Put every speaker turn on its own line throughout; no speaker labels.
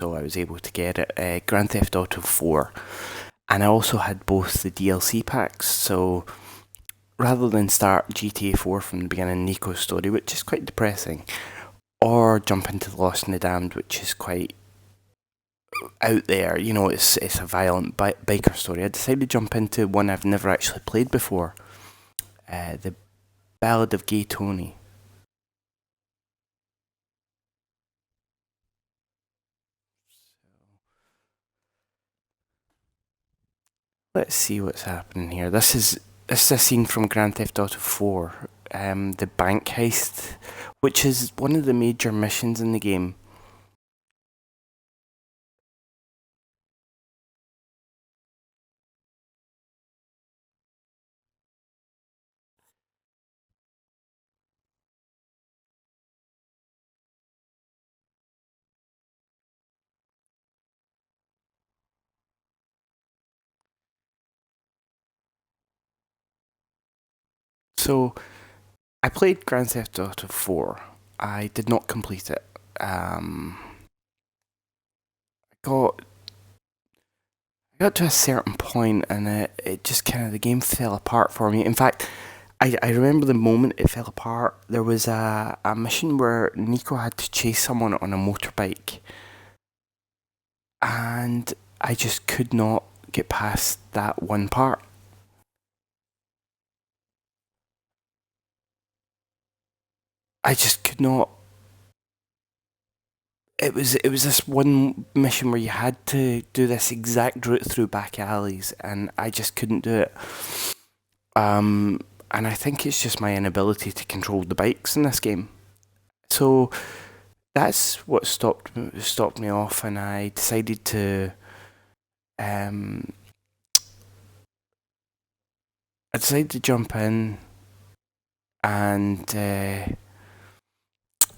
so I was able to get it. Grand Theft Auto 4. And I also had both the DLC packs, so rather than start GTA 4 from the beginning, Nico's story, which is quite depressing, or jump into The Lost and the Damned, which is quite out there. You know, it's a violent biker story. I decided to jump into one I've never actually played before, the Ballad of Gay Tony. Let's see what's happening here. This is a scene from Grand Theft Auto 4, the bank heist, which is one of the major missions in the game. So I played Grand Theft Auto 4. I did not complete it. Got I got to a certain point and it just kind of the game fell apart for me. In fact, I remember the moment it fell apart. There was a mission where Nico had to chase someone on a motorbike, and I just could not get past that one part. I just could not. It was this one mission where you had to do this exact route through back alleys, and I just couldn't do it. And I think it's just my inability to control the bikes in this game. So that's what stopped me off, and I decided to um, jump in and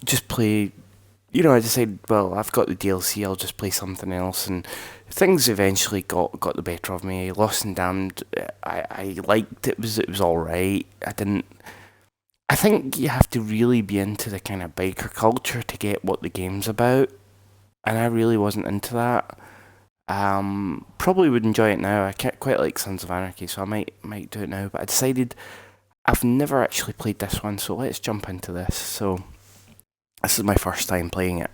just play. You know, I decided, well, I've got the DLC. I'll just play something else, and things eventually got the better of me. Lost and Damned, I liked it. Was all right. I didn't. I think you have to really be into the kind of biker culture to get what the game's about, and I really wasn't into that. Probably would enjoy it now. I quite like Sons of Anarchy, so I might do it now. But I decided I've never actually played this one, so let's jump into this. So this is my first time playing it.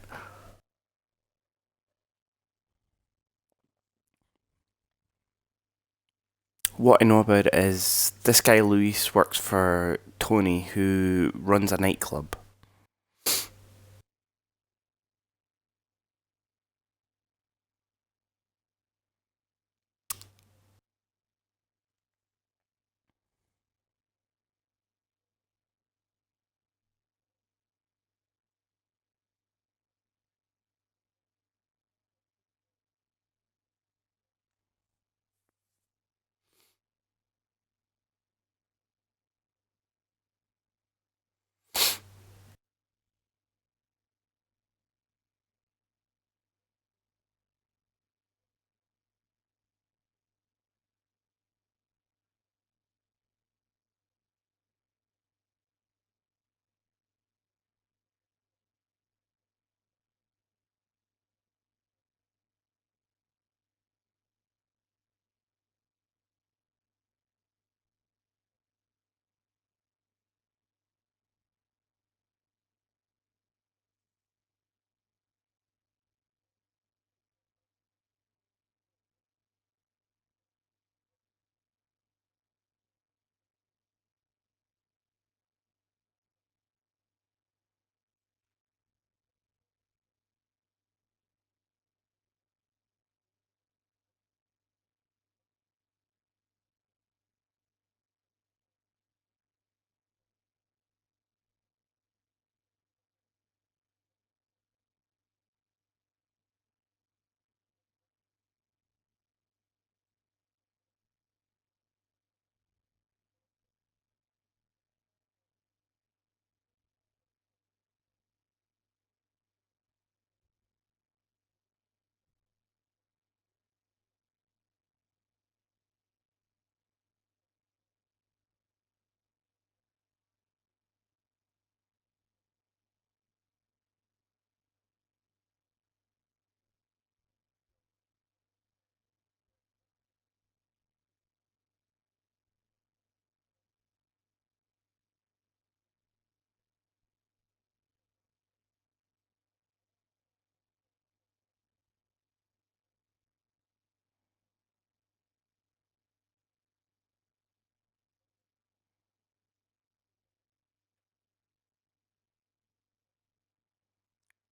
What I know about it is this guy Luis works for Tony, who runs a nightclub.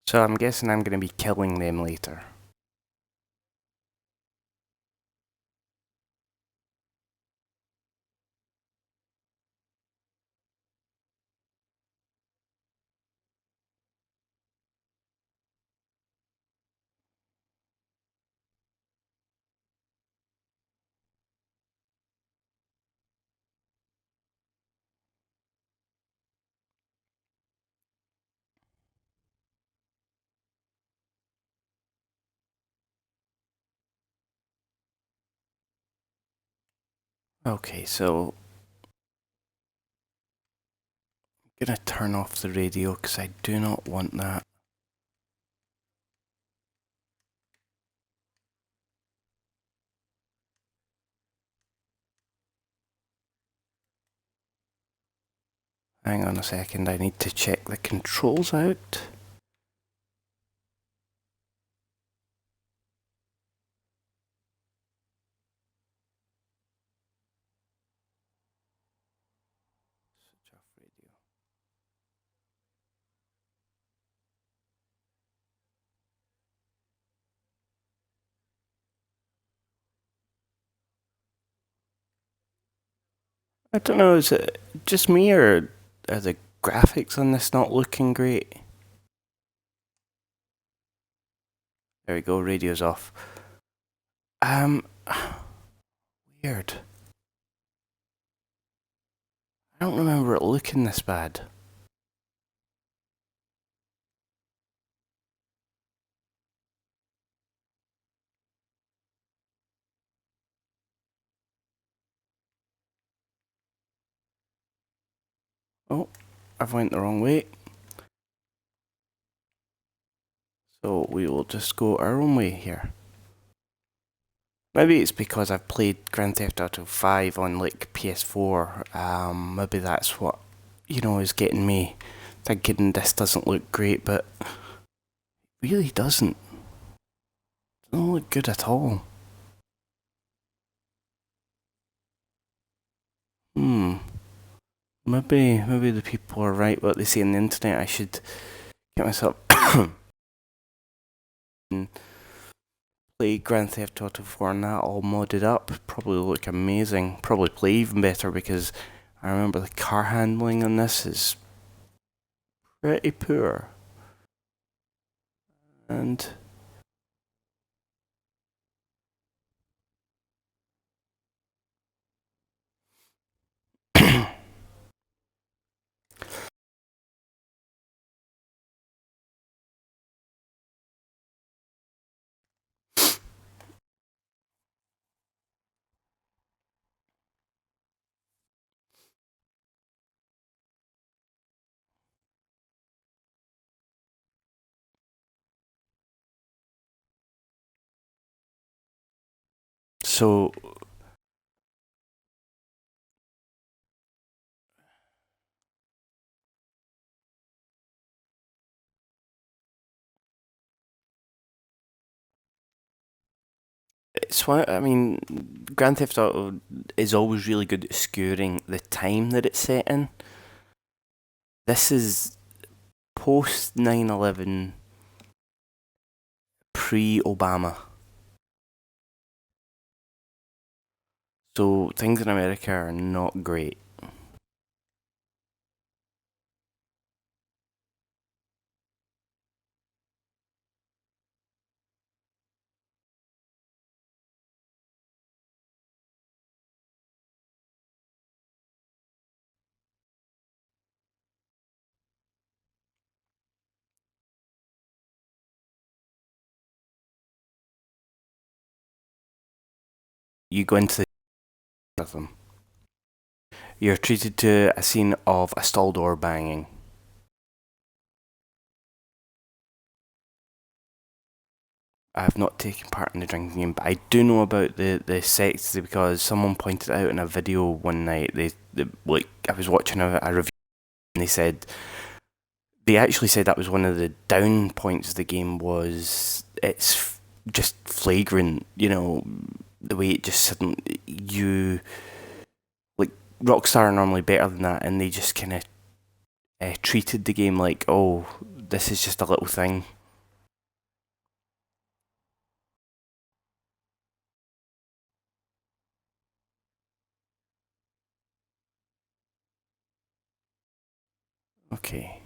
So I'm guessing I'm going to be killing them later. Okay, so I'm going to turn off the radio because I do not want that. Hang on a second, I need to check the controls out. Switch off radio. I don't know, is it just me or are the graphics on this not looking great? There we go, radio's off. Um, weird. I don't remember it looking this bad. Oh, I've went the wrong way. So we will just go our own way here. Maybe it's because I've played Grand Theft Auto 5 on like PS4. Maybe that's what, is getting me thinking this doesn't look great, but really doesn't. Doesn't look good at all. Hmm. Maybe the people are right what they say on the internet. I should get myself and play Grand Theft Auto 4 and that all modded up. Probably look amazing. Probably play even better because I remember the car handling on this is pretty poor. And so it's why I mean Grand Theft Auto is always really good at skewering the time that it's set in. This is post 9/11, pre Obama. So things in America are not great. You go into the of them. You're treated to a scene of a stall door banging. I have not taken part in the drinking game, but I do know about the sex because someone pointed out in a video one night. They like I was watching a review and they actually said that was one of the down points of the game was it's just flagrant. The way it just suddenly like Rockstar are normally better than that, and they just kind of treated the game like, oh, this is just a little thing. Okay.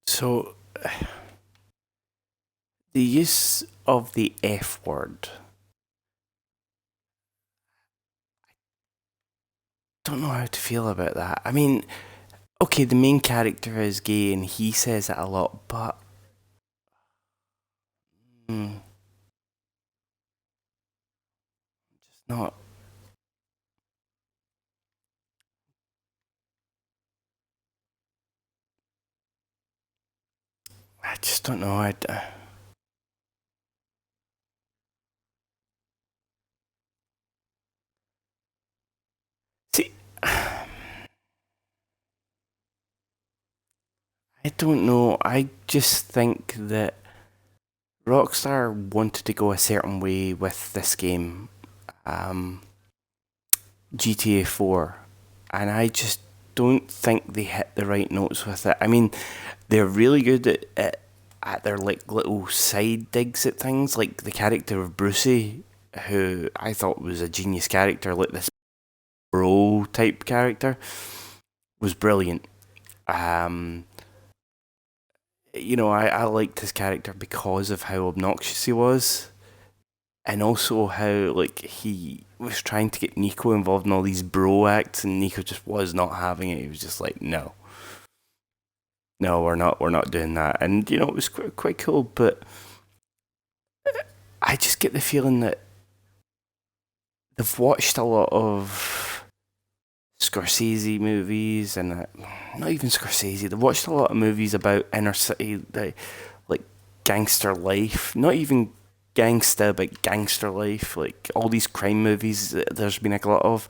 So, the use of the F word, don't know how to feel about that. I mean, okay, the main character is gay and he says it a lot, but mm, just not. I just don't know. See, I don't know. I just think that Rockstar wanted to go a certain way with this game, um, GTA 4, and I just don't think they hit the right notes with it. I mean, they're really good at their like little side digs at things, like the character of Brucey, who I thought was a genius character, like this bro type character, was brilliant. Um, I liked his character because of how obnoxious he was, and also how like he was trying to get Nico involved in all these bro acts, and Nico just was not having it. He was just like, no, no, we're not doing that. And it was quite cool, but I just get the feeling that they've watched a lot of Scorsese movies, and not even Scorsese. They've watched a lot of movies about inner city, like gangster life. Not even gangster, but gangster life. Like all these crime movies that there's been a lot of,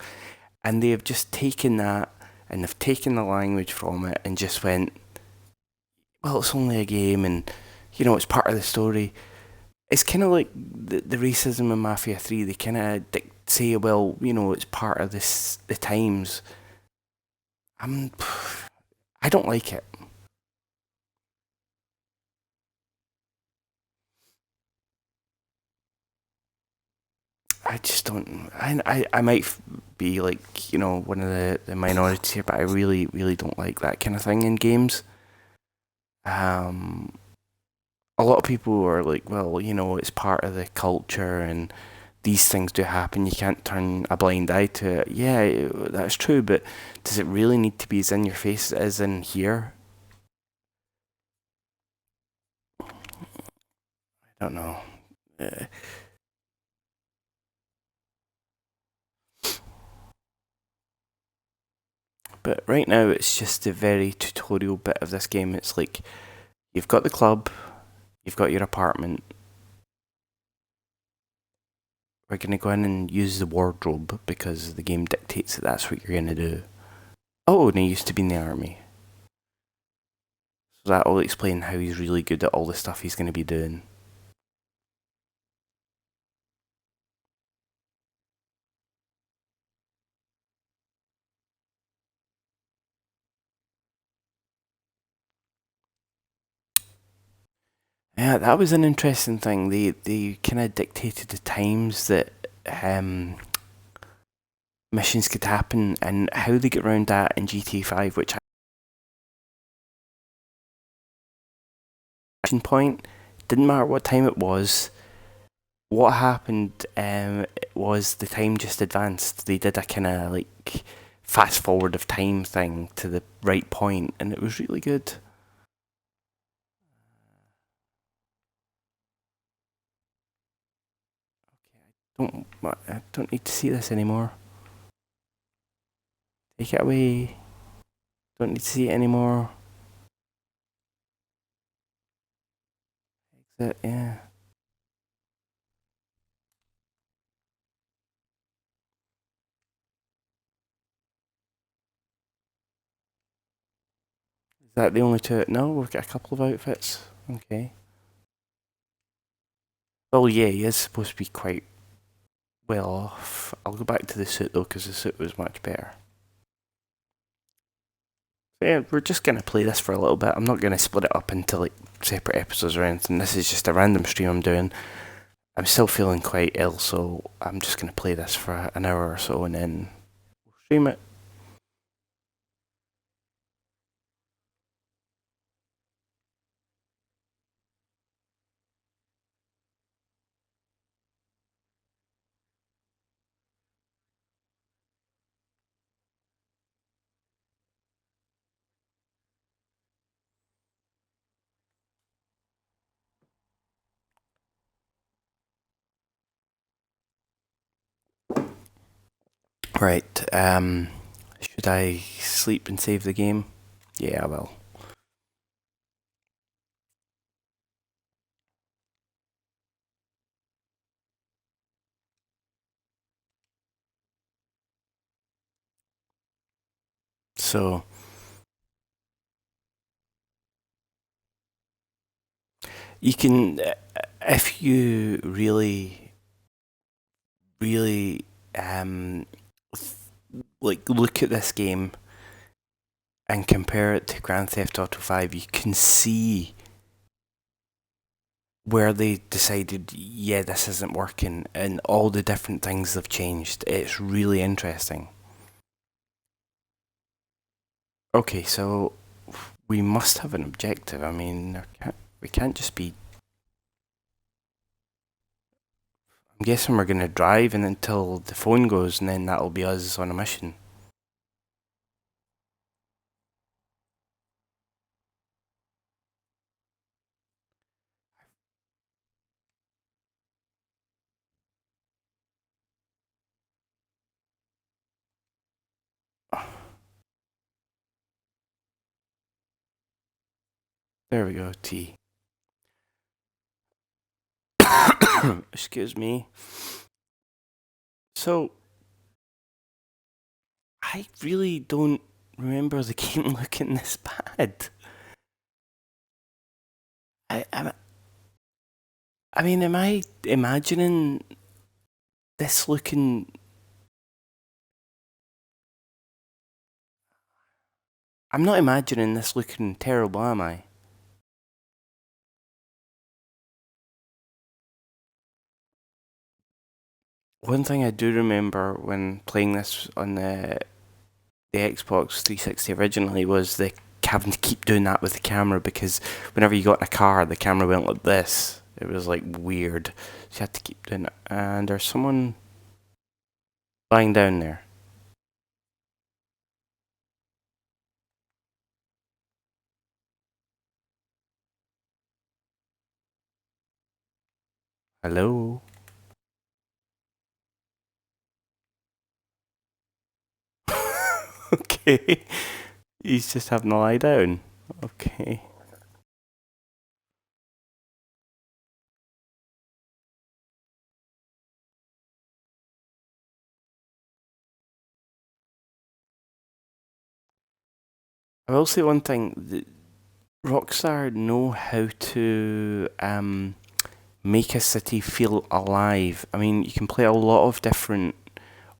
and they have just taken that and they've taken the language from it and just went, well, it's only a game, and it's part of the story. It's kind of like the racism in Mafia 3. They kind of say, well, it's part of the times. I'm, I don't like it. I just don't. I might be like, one of the minorities here, but I really, really don't like that kind of thing in games. Um, a lot of people are like, well, it's part of the culture and these things do happen. You can't turn a blind eye to it. Yeah, that's true, but does it really need to be as in your face as in here? I don't know. Uh, but right now, it's just a very tutorial bit of this game. It's like you've got the club, you've got your apartment. We're going to go in and use the wardrobe because the game dictates that that's what you're going to do. Oh, and he used to be in the army. So that will explain how he's really good at all the stuff he's going to be doing. Yeah, that was an interesting thing. They kind of dictated the times that um, missions could happen and how they get around that in GTA 5, which point didn't matter what time it was. What happened was the time just advanced. They did a kind of like fast forward of time thing to the right point, and it was really good. I don't need to see this anymore. Take it away. Don't need to see it anymore. Exit. Yeah. Is that the only two? No, we've got a couple of outfits. Okay. Well, yeah, he is supposed to be quite well off. I'll go back to the suit though, because the suit was much better. So yeah, we're just gonna play this for a little bit. I'm not gonna split it up into like separate episodes or anything. This is just a random stream I'm doing. I'm still feeling quite ill, so I'm just gonna play this for an hour or so and then stream it. Right. Should I sleep and save the game? Yeah, I will. So you can, if you really, like look at this game and compare it to Grand Theft Auto 5, you can see where they decided, yeah, this isn't working, and all the different things they've changed. It's really interesting. Okay, so we must have an objective. I mean, we can't just be. I'm guessing we're gonna drive and until the phone goes, and then that'll be us on a mission. There we go. T. Excuse me. So I really don't remember the game looking this bad. I I mean, am I imagining this looking? I'm not imagining this looking terrible, am I? One thing I do remember when playing this on the Xbox 360 originally was the having to keep doing that with the camera because whenever you got in a car, the camera went like this. It was like weird. So you had to keep doing it. And there's someone lying down there. Hello? Okay. He's just having to lie down. Okay. I will say one thing. Rockstar know how to make a city feel alive. I mean, you can play a lot of different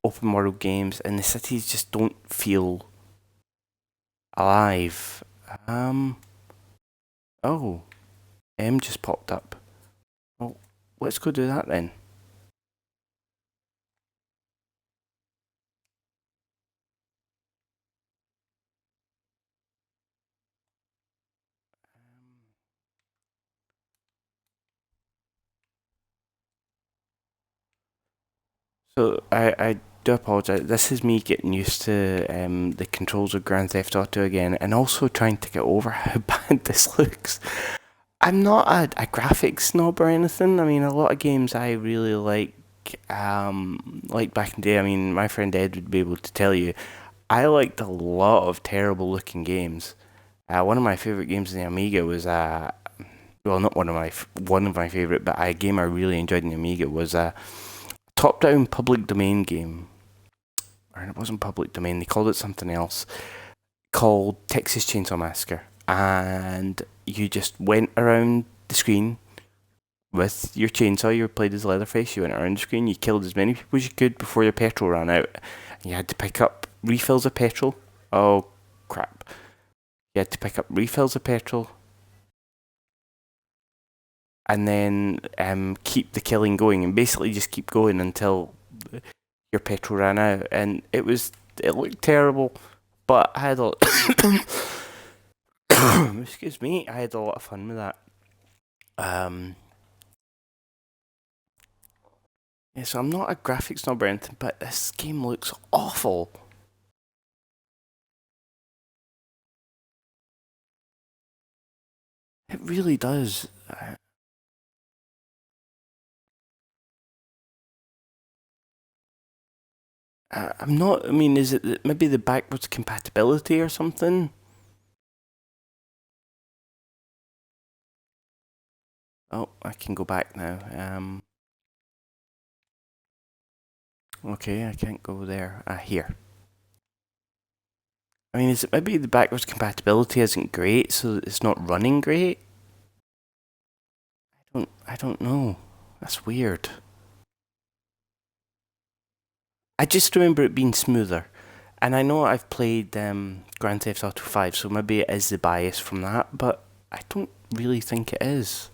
open world games, and the cities just don't feel alive. Um. Oh. M just popped up. Well, let's go do that then. So I do apologise. This is me getting used to the controls of Grand Theft Auto again, and also trying to get over how bad this looks. I'm not a graphics snob or anything. I mean, a lot of games I really like back in the day. I mean, my friend Ed would be able to tell you, I liked a lot of terrible looking games. One of my favorite games in the Amiga was well, not one of my favorite, but a game I really enjoyed in the Amiga was a top-down public domain game. Or it wasn't public domain. They called it something else, called Texas Chainsaw Massacre, and you just went around the screen with your chainsaw. You played as Leatherface. You went around the screen. You killed as many people as you could before your petrol ran out. And you had to pick up refills of petrol. Oh crap! You had to pick up refills of petrol and then keep the killing going, and basically just keep going until your petrol ran out. And it looked terrible, but I had a excuse me, I had a lot of fun with that. Um, yeah, so I'm not a graphics snob or anything, but this game looks awful. It really does. I'm not. I mean, is it maybe the backwards compatibility or something? Oh, I can go back now. Okay, I can't go there. Here. I mean, is it maybe the backwards compatibility isn't great, so it's not running great? I don't know. That's weird. I just remember it being smoother. And I know I've played Grand Theft Auto 5, so maybe it is the bias from that, but I don't really think it is.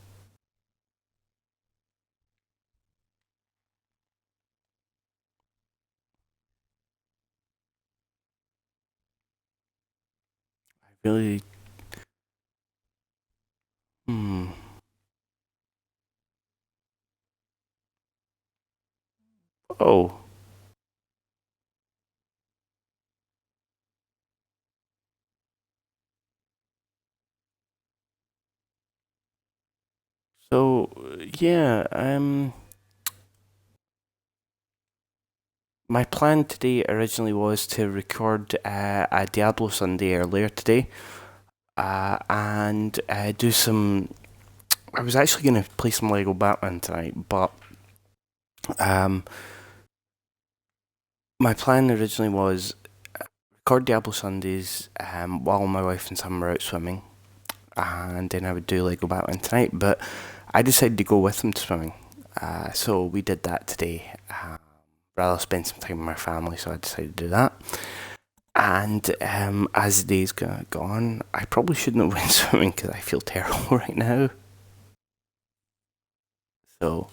I really. Hmm. Oh. So, yeah, my plan today originally was to record a Diablo Sunday earlier today, and do some. I was actually going to play some Lego Batman tonight, but um, my plan originally was record Diablo Sundays while my wife and son were out swimming, and then I would do Lego Batman tonight. But I decided to go with them to swimming, so we did that today. Rather spend some time with my family, so I decided to do that. And as the days gone, I probably shouldn't have went swimming because I feel terrible right now. So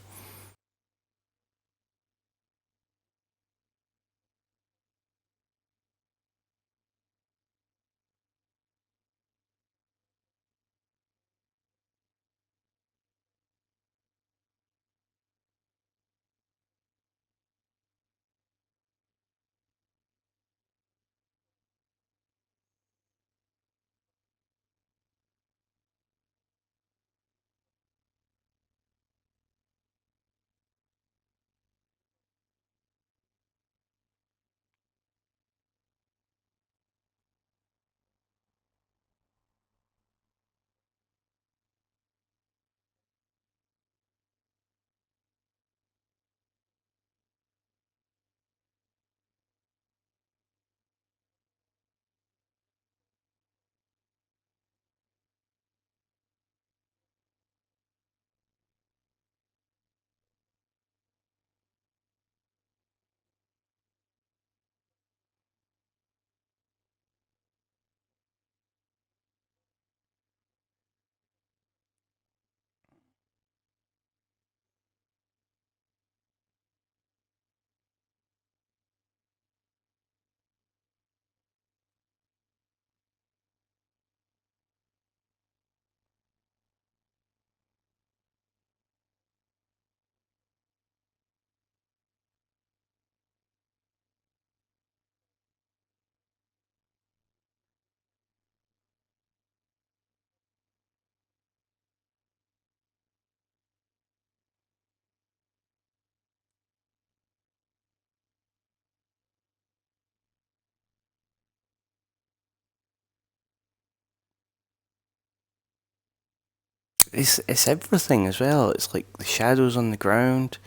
It's everything as well. It's like the shadows on the ground.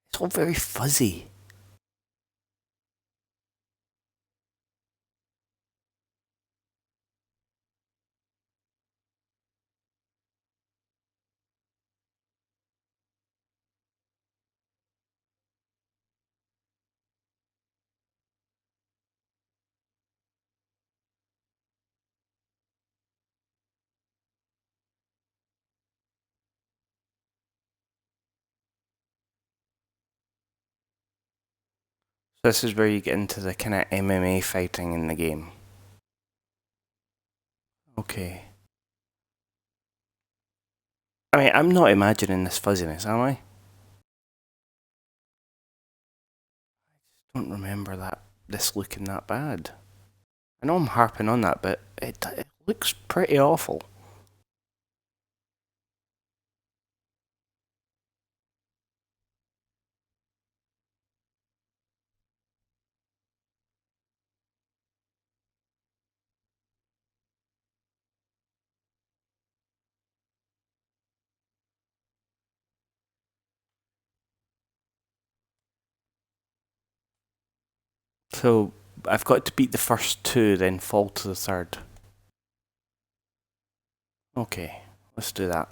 It's all very fuzzy. So this is where you get into the kind of MMA fighting in the game. Okay. I mean, I'm not imagining this fuzziness, am I? Don't remember that this looking that bad. I know I'm harping on that, but it looks pretty awful. So I've got to beat the first two, then fall to the third. Okay, let's do that.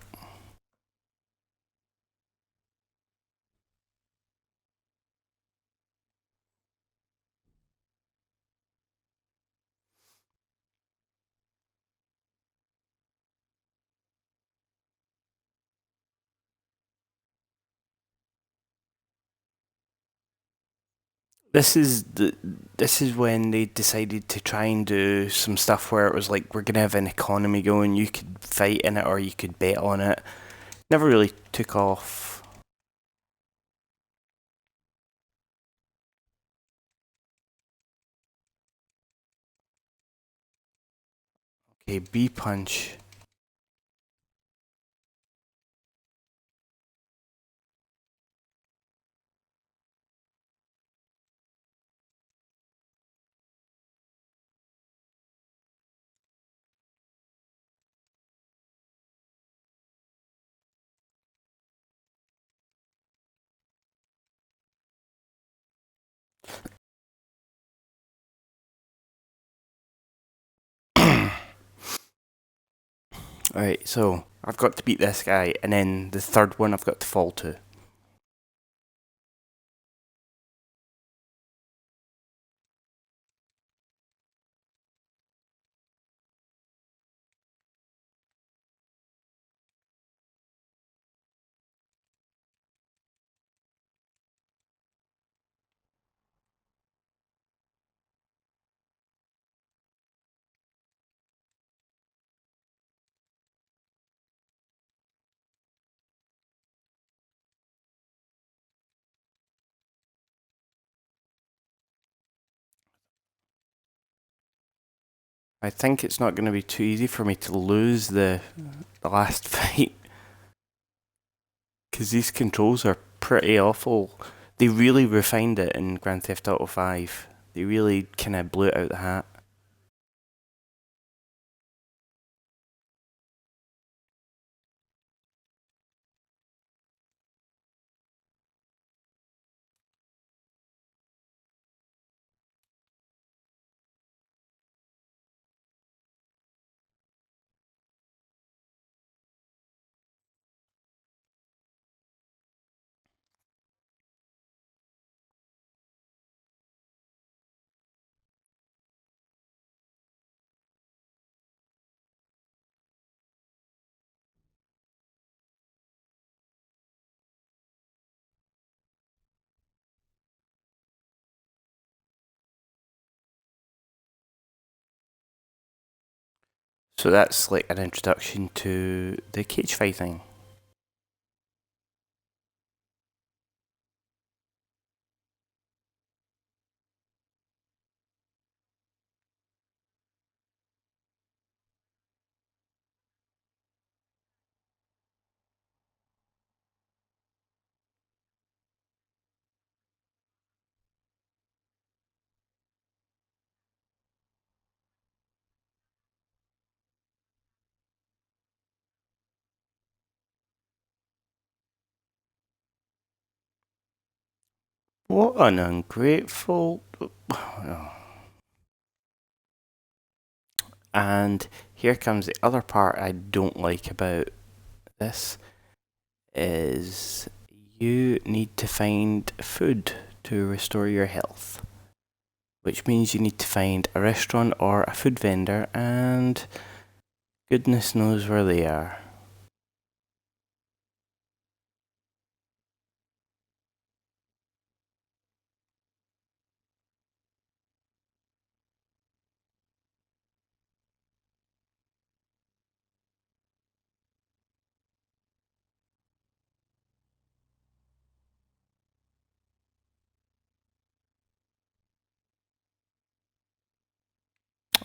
This is when they decided to try and do some stuff where it was like we're gonna have an economy going. You could fight in it or you could bet on it. Never really took off. Okay, B punch. Alright, so I've got to beat this guy, and then the third one I've got to fall to. I think it's not going to be too easy for me to lose the last fight because these controls are pretty awful. They really refined it in Grand Theft Auto 5. They really kind of blew it out the hat. So that's like an introduction to the cage fighting. What an ungrateful. And here comes the other part I don't like about this is you need to find food to restore your health, which means you need to find a restaurant or a food vendor, and goodness knows where they are.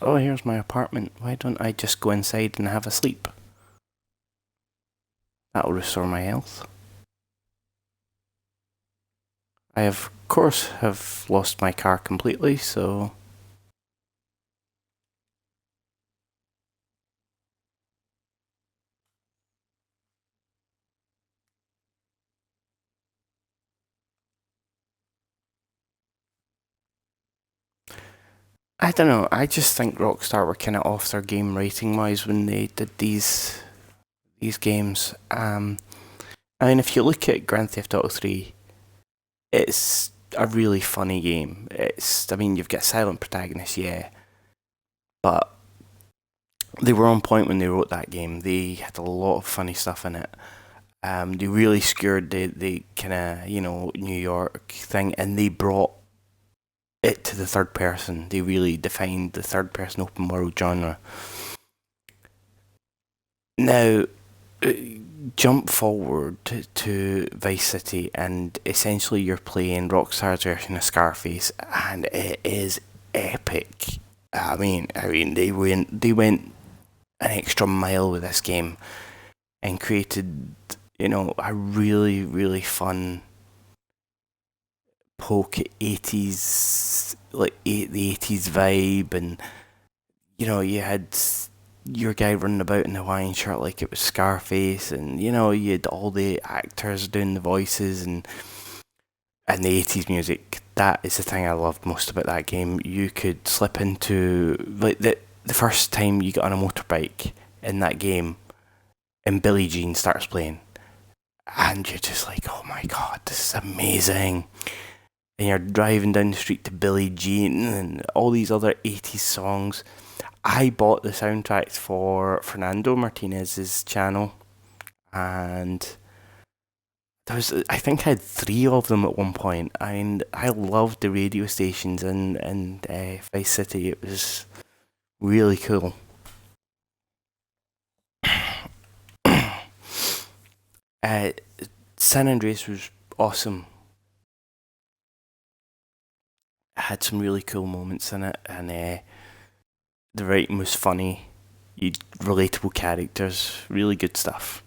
Oh, here's my apartment. Why don't I just go inside and have a sleep? That'll restore my health. I, of course, have lost my car completely, so I don't know. I just think Rockstar were kind of off their game rating wise when they did these games. I mean, if you look at Grand Theft Auto 3, it's a really funny game. I mean, you've got silent protagonists, yeah, but they were on point when they wrote that game. They had a lot of funny stuff in it. They really skewed the kind of New York thing, and they brought it to the third person. They really defined the third person open world genre. Now, uh, jump forward to Vice City, and essentially you're playing Rockstar's version of Scarface, and it is epic. They went an extra mile with this game and created, a really really fun poke 80s the 80s vibe, and you had your guy running about in a Hawaiian shirt like it was Scarface, and you had all the actors doing the voices, and the 80s music. That is the thing I loved most about that game. You could slip into like the first time you get on a motorbike in that game and Billie Jean starts playing, and you're just like, oh my god, this is amazing. And you're driving down the street to Billie Jean and all these other 80s songs. I bought the soundtracks for Fernando Martinez's channel, and I think I had three of them at one point, and I loved the radio stations in Vice City. It was really cool. uh, San Andreas was awesome. It had some really cool moments in it, and the writing was funny. You relatable characters, really good stuff.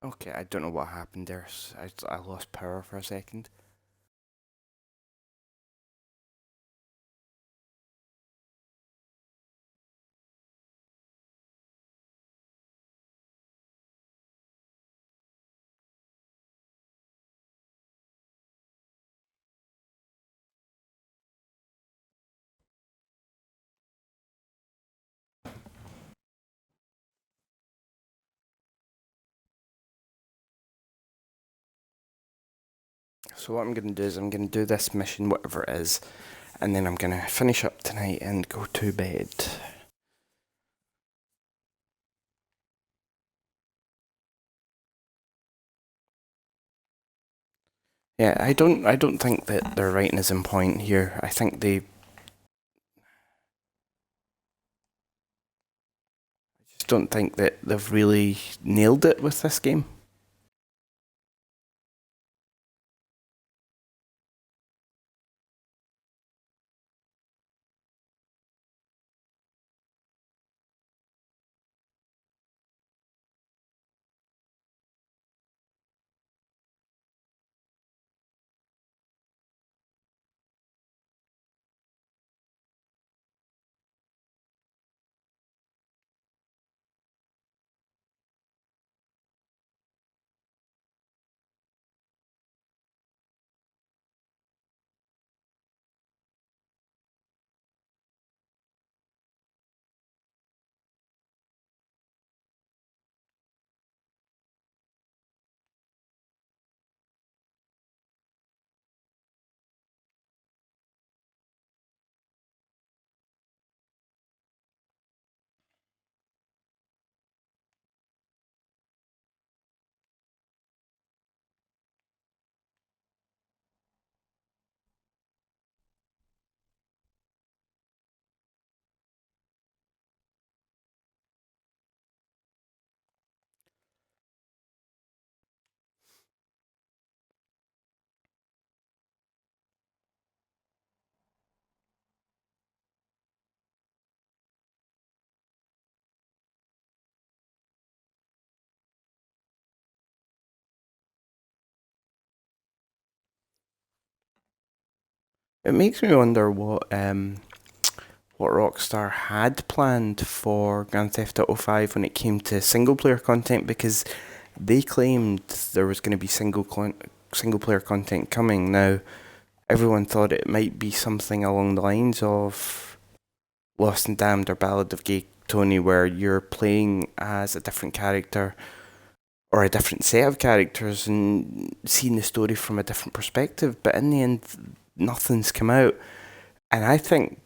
Okay, I don't know what happened there. I lost power for a second. So what I'm going to do is I'm going to do this mission, whatever it is, and then I'm going to finish up tonight and go to bed. Yeah, I don't think that their writing is in point here. I think they just don't think that they've really nailed it with this game. It makes me wonder what Rockstar had planned for Grand Theft Auto 5 when it came to single player content, because they claimed there was going to be single player content coming. Now, everyone thought it might be something along the lines of Lost and Damned or Ballad of Gay Tony, where you're playing as a different character or a different set of characters and seeing the story from a different perspective. But in the end, nothing's come out. And I think,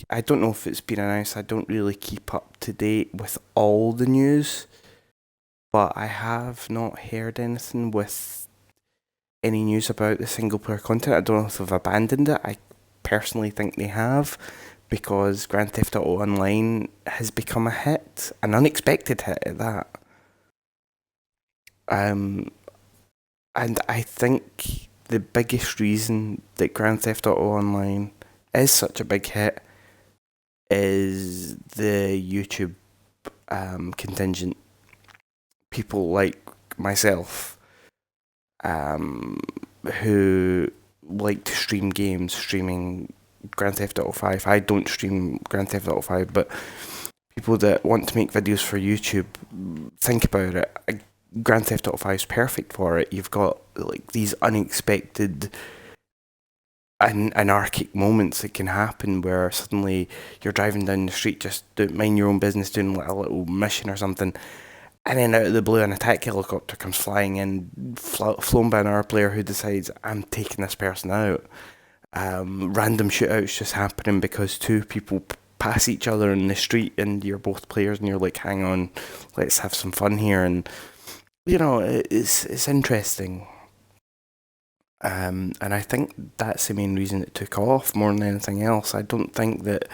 I don't know if it's been announced, I don't really keep up to date with all the news, but I have not heard anything with any news about the single player content. I don't know if they've abandoned it. I personally think they have, because Grand Theft Auto Online has become a hit, an unexpected hit at that. Um, and I think the biggest reason that Grand Theft Auto Online is such a big hit is the YouTube contingent. People like myself, um, who like to stream games, streaming Grand Theft Auto 5. I don't stream Grand Theft Auto 5, but people that want to make videos for YouTube, think about it. Grand Theft Auto 5 is perfect for it. You've got like these unexpected anarchic moments that can happen where suddenly you're driving down the street, just mind your own business, doing like a little mission or something, and then out of the blue, an attack helicopter comes flying in, flown by another player who decides, I'm taking this person out. Random shootouts just happening because two people pass each other in the street and you're both players and you're like, hang on, let's have some fun here. And, it's interesting. And I think that's the main reason it took off more than anything else. I don't think that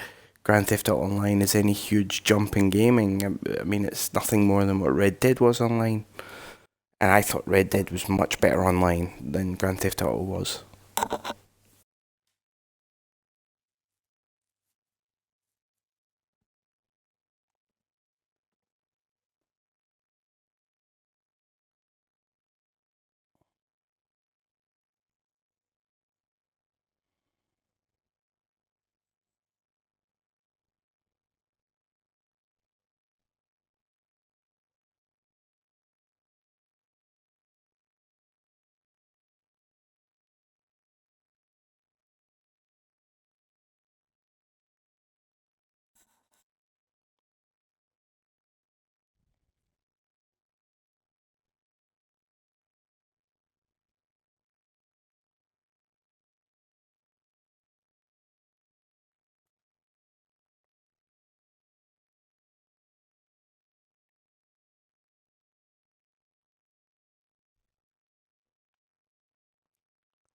Grand Theft Auto Online is any huge jump in gaming. I mean, it's nothing more than what Red Dead was online. And I thought Red Dead was much better online than Grand Theft Auto was.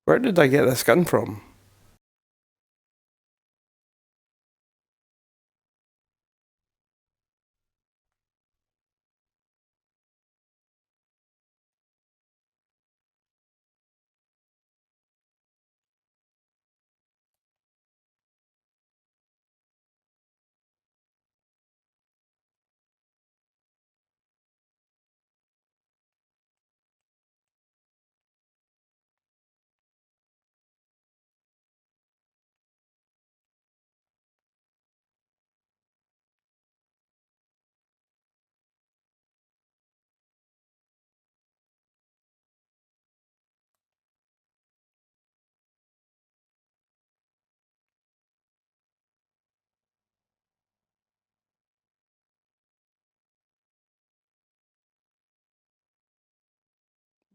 Where did I get this gun from?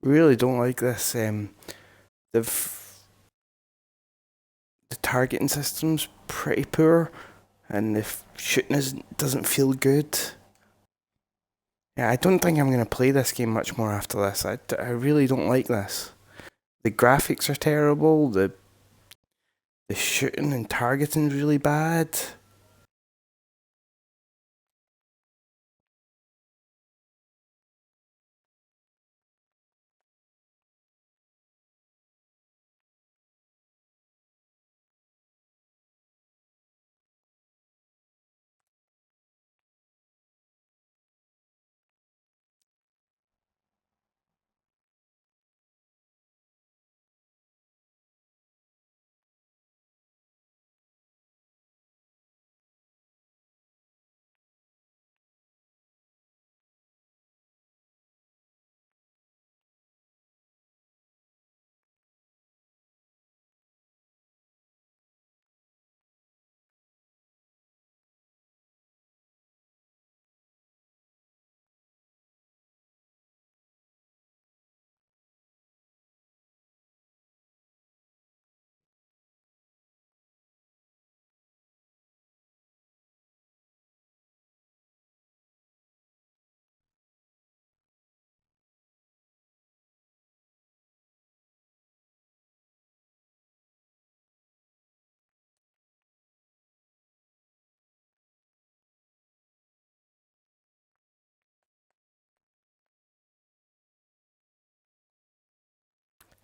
Really don't like this. The the targeting system's pretty poor, and the shooting doesn't feel good. Yeah, I don't think I'm going to play this game much more after this. I really don't like this. The graphics are terrible. The shooting and targeting's really bad.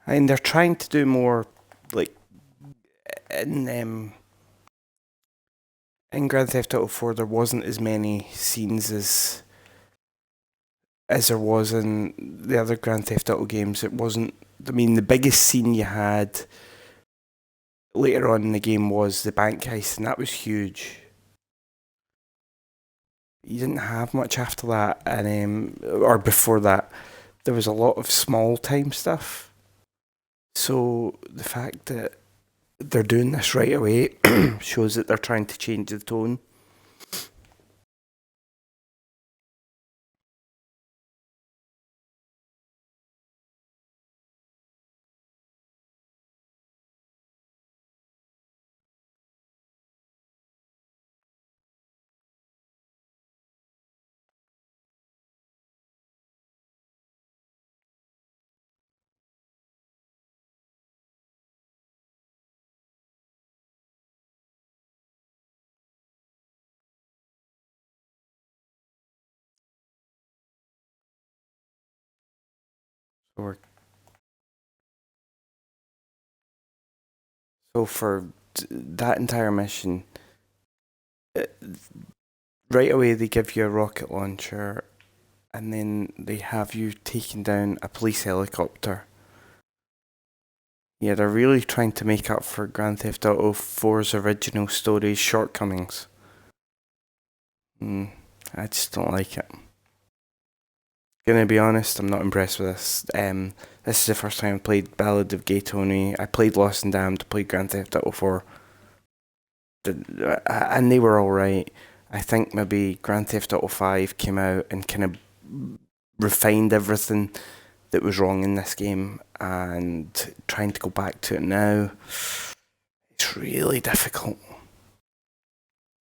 And they're trying to do more, like in in Grand Theft Auto 4, there wasn't as many scenes as there was in the other Grand Theft Auto games. It wasn't. I mean, the biggest scene you had later on in the game was the bank heist, and that was huge. You didn't have much after that, and or before that, there was a lot of small time stuff. So the fact that they're doing this right away shows that they're trying to change the tone. Or so for that entire mission, uh, right away they give you a rocket launcher, and then they have you taking down a police helicopter. Yeah, they're really trying to make up for Grand Theft Auto 4's original story's shortcomings. Mm, I just don't like it. Gonna be honest, I'm not impressed with this. This is the first time I played Ballad of Gay Tony. I played Lost and Damned, played Grand Theft Auto 4, and they were alright. I think maybe Grand Theft Auto 5 came out and kind of refined everything that was wrong in this game, and trying to go back to it now, it's really difficult.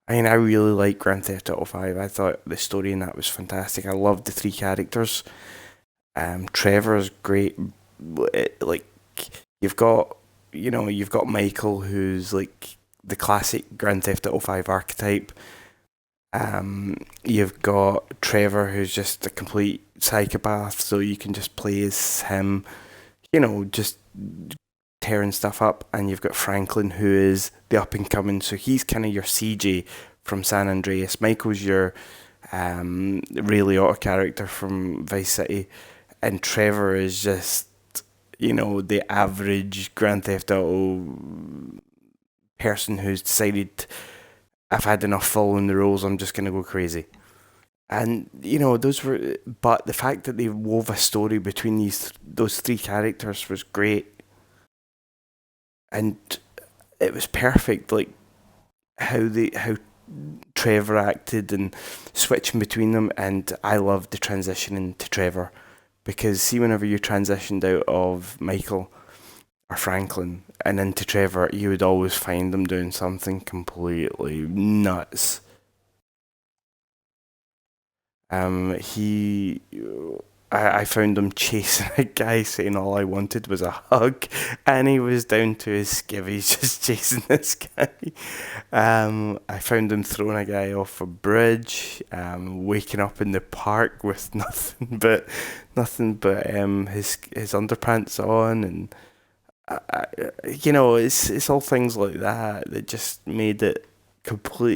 I mean, I really like Grand Theft Auto 5. I thought the story in that was fantastic. I loved the three characters. Trevor's great. Like, You've got, you've got Michael, who's like the classic Grand Theft Auto 5 archetype. You've got Trevor, who's just a complete psychopath, so you can just play as him, just tearing stuff up. And you've got Franklin, who is the up and coming, so he's kind of your CJ from San Andreas. Michael's your Ray Liotta character from Vice City, and Trevor is just, the average Grand Theft Auto person who's decided, I've had enough following the rules, I'm just gonna go crazy. And but the fact that they wove a story between those three characters was great, and it was perfect. Like how Trevor acted and switching between them, and I loved the transition into Trevor, because see, whenever you transitioned out of Michael or Franklin and into Trevor, you would always find them doing something completely nuts. He, I found him chasing a guy saying all I wanted was a hug, and he was down to his skivvies just chasing this guy. I found him throwing a guy off a bridge, waking up in the park with nothing but his underpants on, and it's all things like that that just made it complete